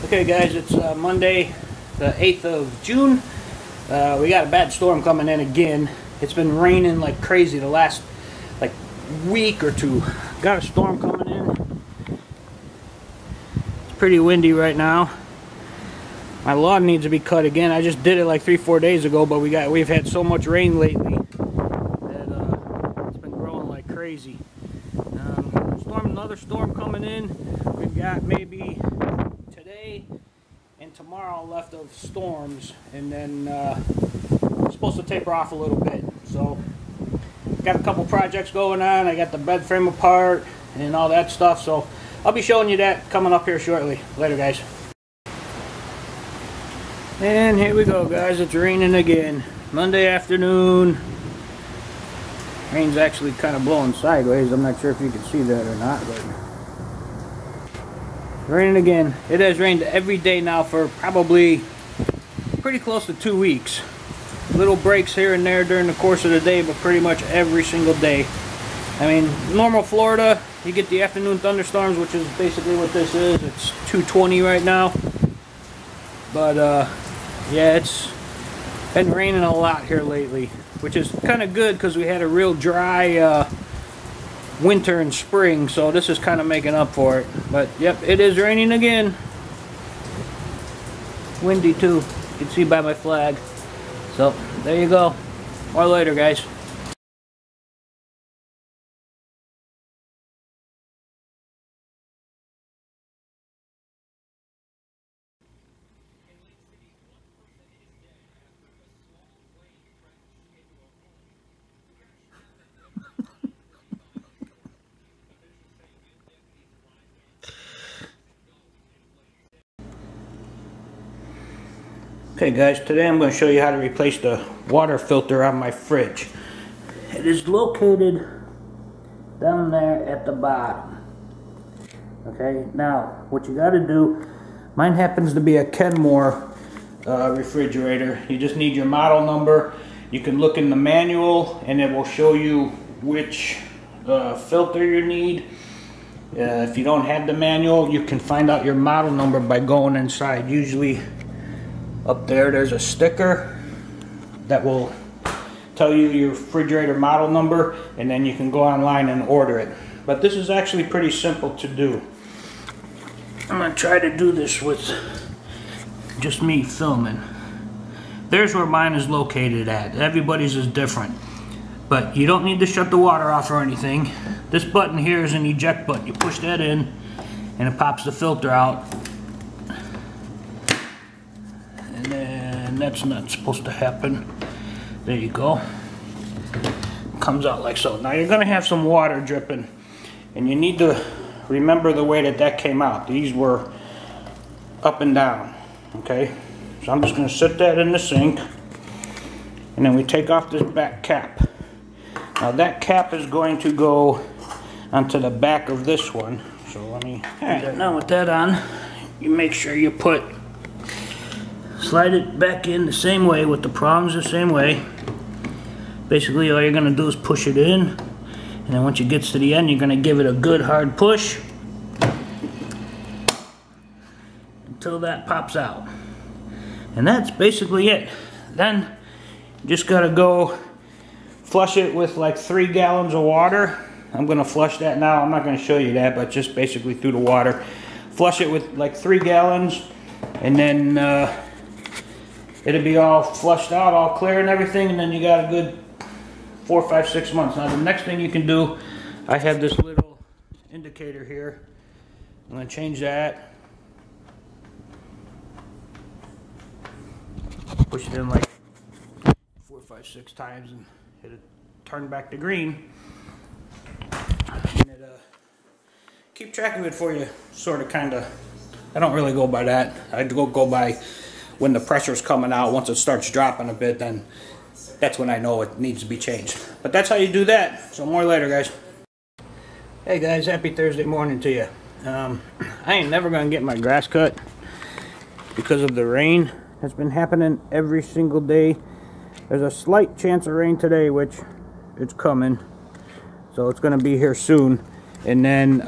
Okay guys, it's Monday the 8th of June. We got a bad storm coming in again. It's been raining like crazy the last like week or two. Got a storm coming in. It's pretty windy right now. My lawn needs to be cut again. I just did it like 3-4 days ago, but we've had so much rain lately that it's been growing like crazy. Another storm coming in. We've got maybe today and tomorrow left of storms, and then it's supposed to taper off a little bit. So got a couple projects going on. I got the bed frame apart and all that stuff, so I'll be showing you that coming up here shortly. Later guys. And here we go guys, it's raining again. Monday afternoon. Rain's actually kind of blowing sideways. I'm not sure if you can see that or not, but raining again. It has rained every day now for probably pretty close to 2 weeks. Little breaks here and there during the course of the day, but pretty much every single day. I mean, normal Florida, you get the afternoon thunderstorms, which is basically what this is. It's 2:20 right now. But yeah, it's been raining a lot here lately, which is kind of good because we had a real dry winter and spring, so this is kind of making up for it. But yep, it is raining again. Windy too, you can see by my flag. So there you go. More later guys. Okay guys, today I'm going to show you how to replace the water filter on my fridge. It is located down there at the bottom. Okay, now what you got to do, mine happens to be a Kenmore refrigerator. You just need your model number. You can look in the manual and it will show you which filter you need. If you don't have the manual, you can find out your model number by going inside. Usually up there's a sticker that will tell you your refrigerator model number, and then you can go online and order it. But this is actually pretty simple to do. I'm going to try to do this with just me filming. There's where mine is located at. Everybody's is different. But you don't need to shut the water off or anything. This button here is an eject button. You push that in and it pops the filter out. And that's not supposed to happen. There you go. Comes out like so. Now you're going to have some water dripping, and you need to remember the way that came out. These were up and down. Okay, so I'm just going to set that in the sink, and then we take off this back cap. Now that cap is going to go onto the back of this one. So let me. Alright, now with that on, you make sure you slide it back in the same way with the prongs the same way. Basically all you're going to do is push it in, and then once it gets to the end you're going to give it a good hard push until that pops out. And that's basically it. Then you just got to go flush it with like 3 gallons of water. I'm going to flush that now. I'm not going to show you that, but just basically through the water. Flush it with like 3 gallons, and then it'll be all flushed out, all clear and everything, and then you got a good 4, 5, 6 months. Now the next thing you can do, I have this little indicator here. I'm going to change that. Push it in like 4, 5, 6 times and it'll turn back to green. And it keep track of it for you, sort of, kind of. I don't really go by that. I go by when the pressure's coming out. Once it starts dropping a bit, then that's when I know it needs to be changed. But that's how you do that. So more later guys. Hey guys, happy Thursday morning to you. I ain't never gonna get my grass cut because of the rain that's been happening every single day. There's a slight chance of rain today, which it's coming, so it's gonna be here soon. And then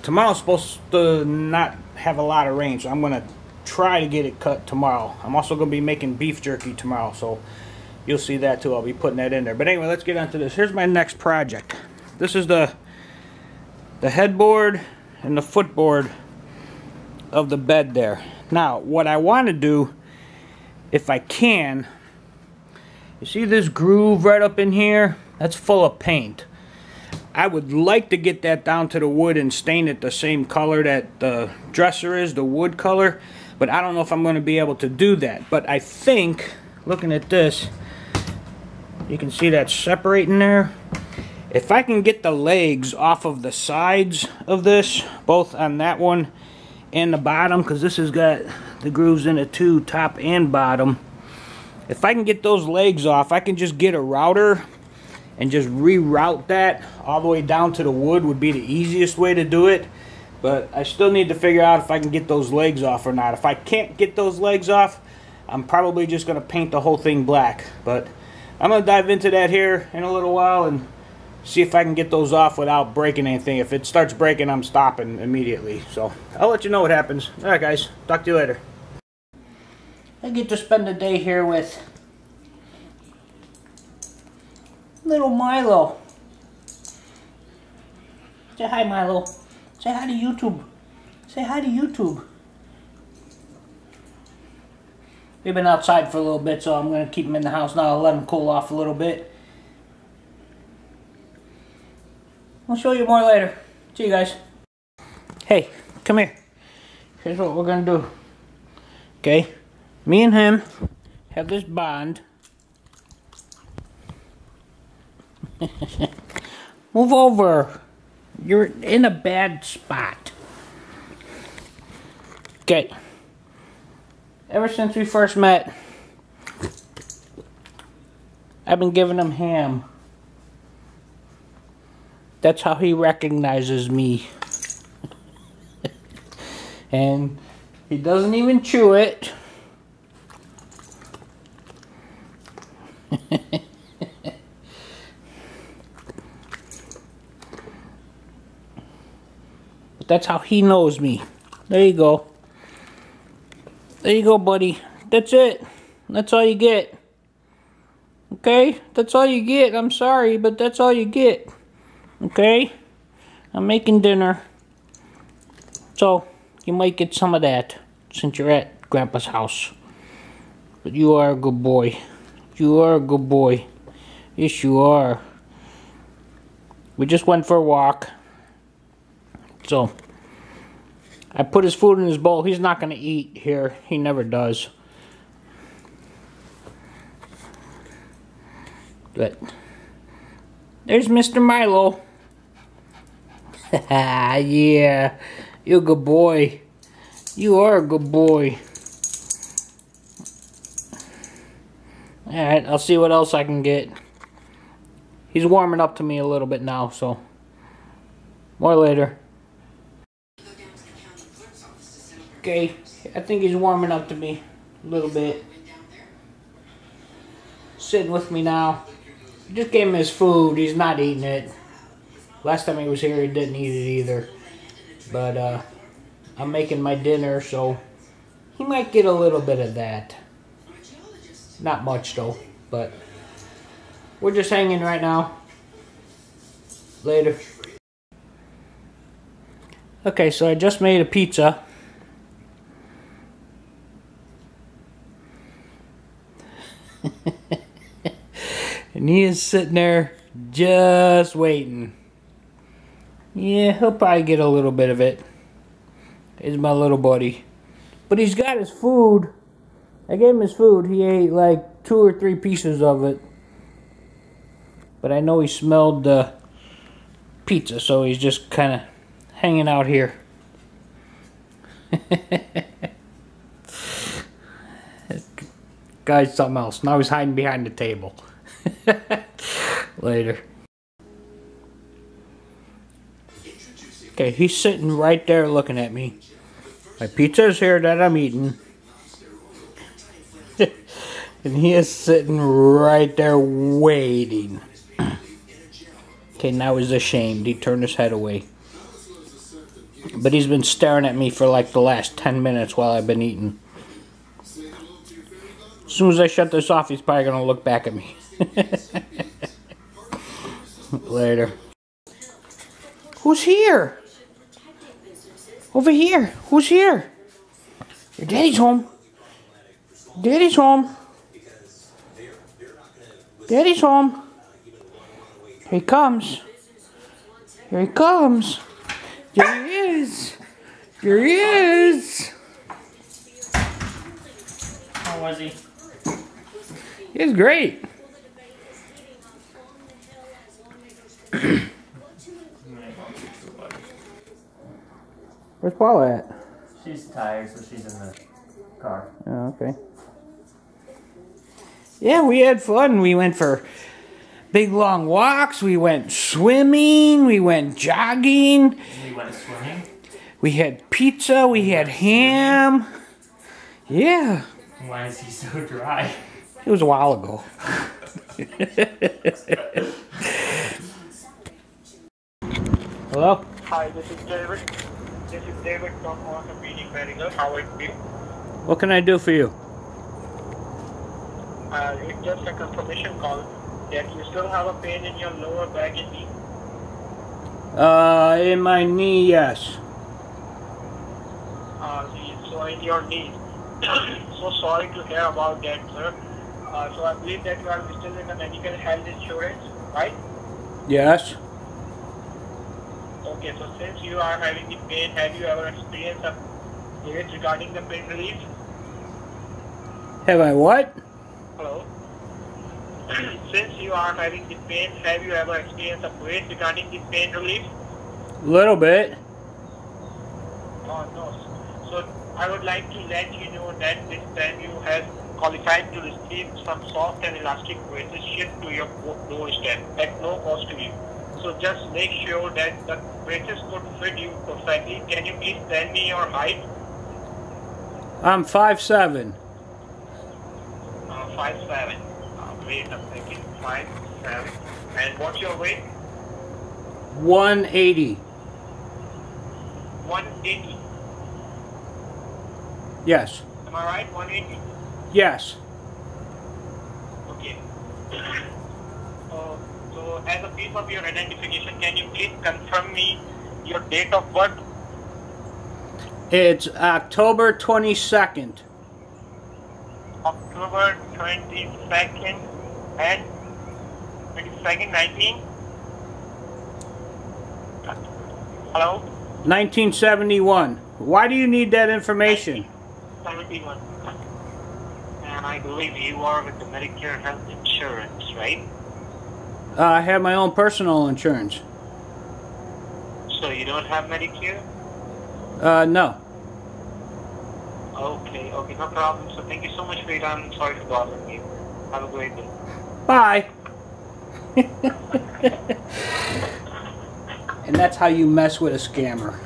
tomorrow's supposed to not have a lot of rain, so I'm going to try to get it cut tomorrow. I'm also going to be making beef jerky tomorrow, so you'll see that too. I'll be putting that in there. But anyway, let's get on to this. Here's my next project. This is the headboard and the footboard of the bed there. Now, what I want to do, if I can, you see this groove right up in here? That's full of paint. I would like to get that down to the wood and stain it the same color that the dresser is, the wood color, but I don't know if I'm going to be able to do that. But I think, looking at this, you can see that separating there. If I can get the legs off of the sides of this, both on that one and the bottom, because this has got the grooves in it too, top and bottom. If I can get those legs off, I can just get a router and just reroute that all the way down to the wood would be the easiest way to do it. But I still need to figure out if I can get those legs off or not. If I can't get those legs off, I'm probably just going to paint the whole thing black. But I'm going to dive into that here in a little while and see if I can get those off without breaking anything. If it starts breaking, I'm stopping immediately. So I'll let you know what happens. Alright guys, talk to you later. I get to spend the day here with little Milo. Say hi, Milo. Say hi to YouTube. Say hi to YouTube. We've been outside for a little bit, so I'm going to keep him in the house now. I'll let him cool off a little bit. I'll show you more later. See you guys. Hey, come here. Here's what we're going to do. Okay? Me and him have this bond. Move over. You're in a bad spot. Okay. Ever since we first met, I've been giving him ham. That's how he recognizes me. And he doesn't even chew it. That's how he knows me. There you go. There you go, buddy. That's it. That's all you get. Okay? That's all you get. I'm sorry, but that's all you get. Okay? I'm making dinner. So, you might get some of that since you're at Grandpa's house. But you are a good boy. You are a good boy. Yes, you are. We just went for a walk. So, I put his food in his bowl. He's not going to eat here. He never does. But, there's Mr. Milo. Yeah, you're a good boy. You are a good boy. Alright, I'll see what else I can get. He's warming up to me a little bit now, so more later. Okay, I think he's warming up to me a little bit. Sitting with me now. Just gave him his food. He's not eating it. Last time he was here, he didn't eat it either. But I'm making my dinner, so he might get a little bit of that. Not much though, but we're just hanging right now. Later. Okay, so I just made a pizza. And he is sitting there just waiting. Yeah, he'll probably get a little bit of it. He's my little buddy. But he's got his food. I gave him his food. He ate like 2 or 3 pieces of it. But I know he smelled the pizza, so he's just kind of hanging out here. Guy's something else. Now he's hiding behind the table. Later. Okay, he's sitting right there looking at me. My pizza's here that I'm eating. And he is sitting right there waiting. Okay, now he's ashamed. He turned his head away. But he's been staring at me for like the last 10 minutes while I've been eating. As soon as I shut this off, he's probably gonna look back at me. Later. Who's here? Over here. Who's here? Your daddy's home. Daddy's home. Daddy's home. Here he comes. Here he comes. There he is. There he is. How was he? He was great. Where's Paula at? She's tired, so she's in the car. Oh, okay. Yeah, we had fun. We went for big long walks. We went swimming. We went jogging. We went swimming. We had pizza. We had ham. Yeah. Why is he so dry? It was a while ago. Hello? Hi, this is David. This is David from Orthopedic Medical. How are you? What can I do for you? It's just a confirmation call that you still have a pain in your lower back and knee. In my knee, yes. So in your knee. So sorry to hear about that, sir. So I believe that you are still in the medical health insurance, right? Yes. Okay, so since you are having the pain, have you ever experienced a case regarding the pain relief? Have I what? Hello? Since you are having the pain, have you ever experienced a case regarding the pain relief? Little bit. Oh, no. So I would like to let you know that this time you have qualified to receive some soft and elastic braces shipped to your doorstep at no cost to you. So just make sure that the braces could fit you perfectly. Can you please tell me your height? I'm 5'7". 5'7". Wait a second. 5'7". And what's your weight? 180. 180. Yes. Am I right? 180? Yes. Okay. So as a piece of your identification, can you please confirm me your date of birth? It's October 22nd. October 22nd and 22nd, 19? Hello? 1971. Why do you need that information? 71. And I believe you are with the Medicare Health Insurance, right? I have my own personal insurance. So you don't have Medicare? No. Okay, no problem. So thank you so much for your time. Sorry for bothering you. Have a great day. Bye. And that's how you mess with a scammer.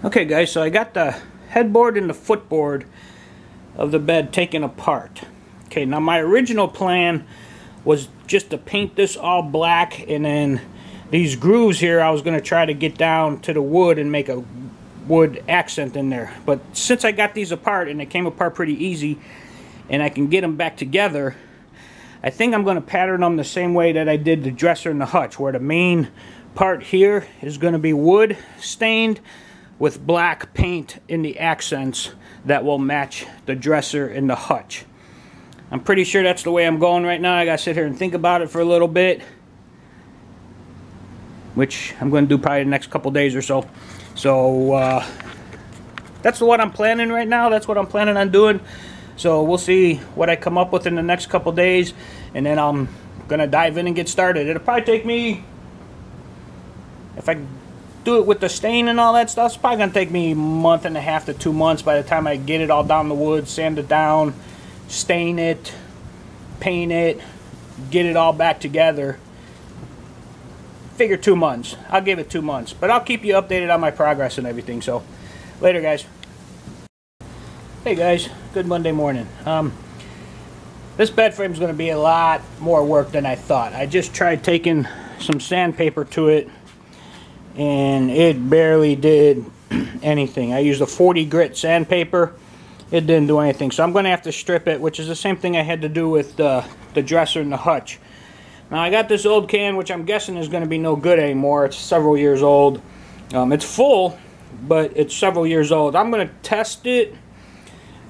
Okay guys, so I got the headboard and the footboard of the bed taken apart. Okay, now my original plan was just to paint this all black, and then these grooves here I was going to try to get down to the wood and make a wood accent in there. But since I got these apart, and they came apart pretty easy, and I can get them back together, I think I'm going to pattern them the same way that I did the dresser and the hutch, where the main part here is going to be wood stained with black paint in the accents that will match the dresser and the hutch. I'm pretty sure that's the way I'm going right now. I gotta sit here and think about it for a little bit, which I'm going to do probably the next couple days or so. So that's what I'm planning right now. That's what I'm planning on doing. So we'll see what I come up with in the next couple days, and then I'm gonna dive in and get started. It'll probably take me, if I do it with the stain and all that stuff, it's probably gonna take me a month and a half to 2 months by the time I get it all down the wood, sand it down, stain it, paint it, get it all back together. Figure 2 months. I'll give it 2 months, but I'll keep you updated on my progress and everything. So later guys. Hey guys, good Monday morning. This bed frame is going to be a lot more work than I thought. I just tried taking some sandpaper to it and it barely did anything. I used a 40 grit sandpaper. It didn't do anything, so I'm going to have to strip it, which is the same thing I had to do with the dresser and the hutch. Now I got this old can, which I'm guessing is going to be no good anymore. It's several years old. It's full, but it's several years old. I'm going to test it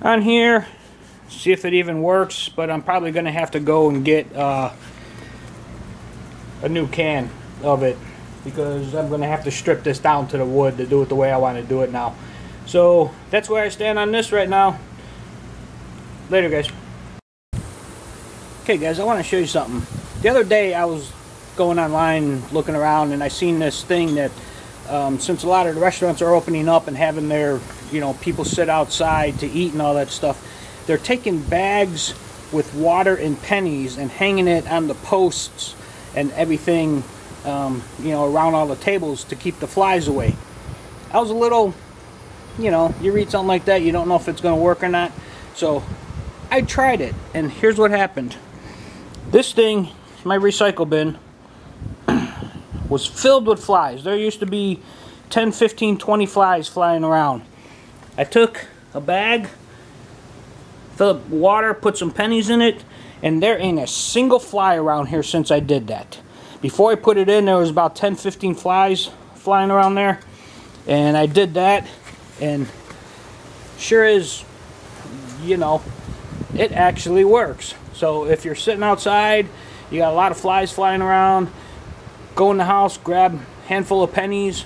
on here, see if it even works, but I'm probably going to have to go and get a new can of it, because I'm going to have to strip this down to the wood to do it the way I want to do it now. So that's where I stand on this right now. Later, guys. Okay, guys, I want to show you something. The other day I was going online looking around, and I seen this thing that since a lot of the restaurants are opening up and having their, you know, people sit outside to eat and all that stuff, they're taking bags with water and pennies and hanging it on the posts and everything, you know, around all the tables to keep the flies away. I was a little, you know, you read something like that, you don't know if it's going to work or not. So I tried it, and here's what happened. This thing, my recycle bin, was filled with flies. There used to be 10, 15, 20 flies flying around. I took a bag, filled up with water, put some pennies in it, and there ain't a single fly around here since I did that. Before I put it in, there was about 10, 15 flies flying around there, and I did that, and sure is, you know, it actually works. So if you're sitting outside, you got a lot of flies flying around, go in the house, grab a handful of pennies,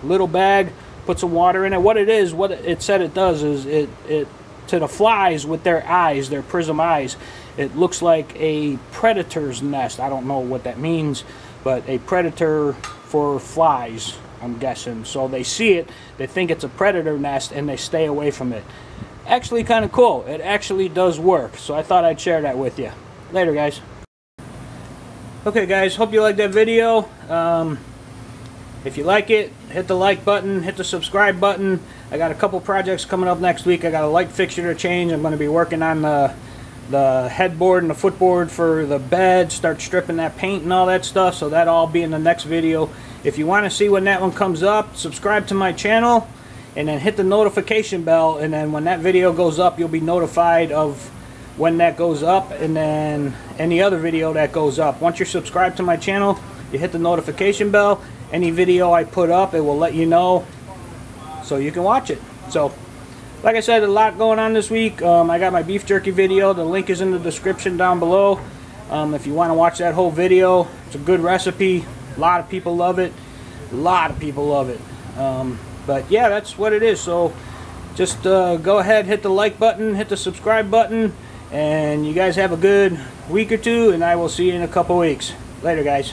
little bag, put some water in it. What it said it does is it to the flies with their eyes, their prism eyes, it looks like a predator's nest. I don't know what that means, but a predator for flies, I'm guessing. So they see it, they think it's a predator nest, and they stay away from it. Actually kind of cool. It actually does work. So I thought I'd share that with you. Later, guys. Okay, guys, hope you liked that video. If you like it, hit the like button, hit the subscribe button. I got a couple projects coming up next week. I got a light fixture to change. I'm going to be working on the headboard and the footboard for the bed, start stripping that paint and all that stuff, so that'll all be in the next video. If you want to see when that one comes up, subscribe to my channel and then hit the notification bell, and then when that video goes up, you'll be notified of when that goes up, and then any other video that goes up. Once you're subscribed to my channel, you hit the notification bell. Any video I put up, it will let you know so you can watch it. So like I said, a lot going on this week. I got my beef jerky video. The link is in the description down below. If you want to watch that whole video, it's a good recipe. A lot of people love it. A lot of people love it. But yeah, that's what it is. So just go ahead, hit the like button, hit the subscribe button, and you guys have a good week or two, and I will see you in a couple weeks. Later, guys.